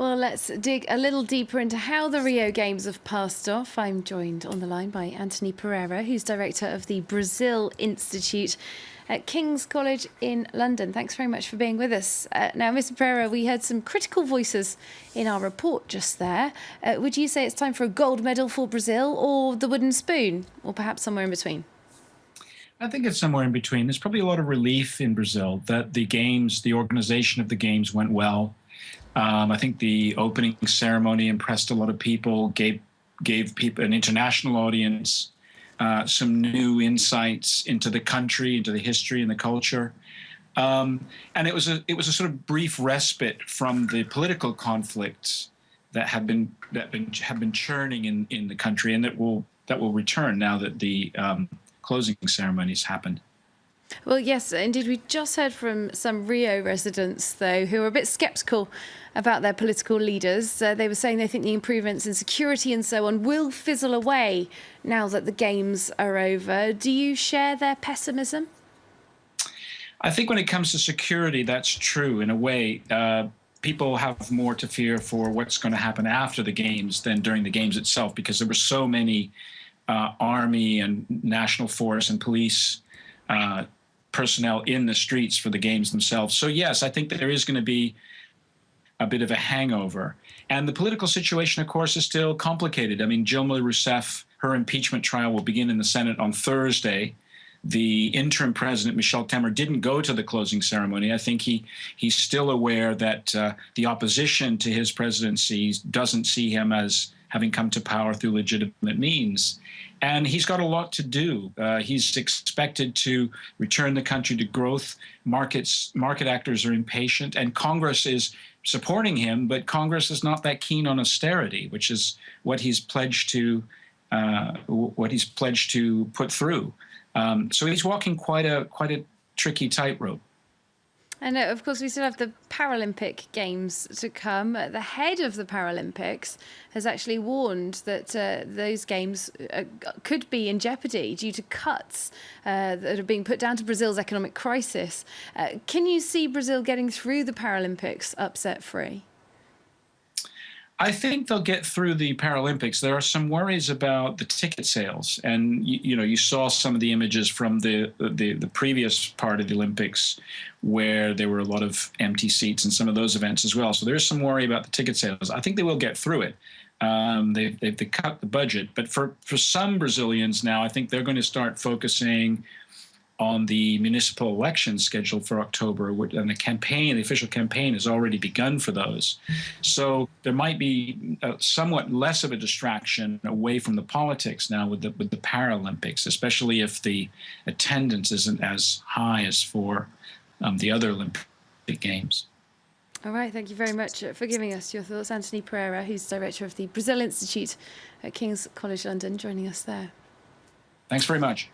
Well, let's dig a little deeper into how the Rio Games have passed off. I'm joined on the line by Anthony Pereira, who's director of the Brazil Institute at King's College in London. Thanks very much for being with us. Now, Mr. Pereira, we heard some critical voices in our report just there. Would you say it's time for a gold medal for Brazil, or the wooden spoon, or perhaps somewhere in between? I think it's somewhere in between. There's probably a lot of relief in Brazil that the organization of the games went well. I think the opening ceremony impressed a lot of people, gave people an international audience some new insights into the country, into the history and the culture. And it was a sort of brief respite from the political conflicts that have been churning in the country, and that will return now that the closing ceremonies happened. Well, yes, indeed. We just heard from some Rio residents, though, who are a bit sceptical about their political leaders. They were saying they think the improvements in security and so on will fizzle away now that the games are over. Do you share their pessimism? I think when it comes to security, that's true in a way. People have more to fear for what's going to happen after the games than during the games itself, because there were so many army and national force and police personnel in the streets for the games themselves. So yes, I think that there is going to be a bit of a hangover. And the political situation, of course, is still complicated. I mean, Dilma Rousseff, her impeachment trial will begin in the Senate on Thursday. The interim president, Michel Temer, didn't go to the closing ceremony. I think he's still aware that the opposition to his presidency doesn't see him as having come to power through legitimate means. And he's got a lot to do. He's expected to return the country to growth. Market actors are impatient, and Congress is supporting him, but Congress is not that keen on austerity, which is what he's pledged to put through. So he's walking quite a tricky tightrope. And of course, we still have the Paralympic Games to come. The head of the Paralympics has actually warned that those games could be in jeopardy due to cuts that are being put down to Brazil's economic crisis. Can you see Brazil getting through the Paralympics upset-free? I think they'll get through the Paralympics. There are some worries about the ticket sales, and you saw some of the images from the previous part of the Olympics, where there were a lot of empty seats in some of those events as well. So there's some worry about the ticket sales. I think they will get through it. They've cut the budget, but for some Brazilians now, I think they're going to start focusing on the municipal elections scheduled for October, and the official campaign has already begun for those. So there might be somewhat less of a distraction away from the politics now with the Paralympics, especially if the attendance isn't as high as for the other Olympic Games. All right, thank you very much for giving us your thoughts. Anthony Pereira, who's director of the Brazil Institute at King's College London, joining us there. Thanks very much.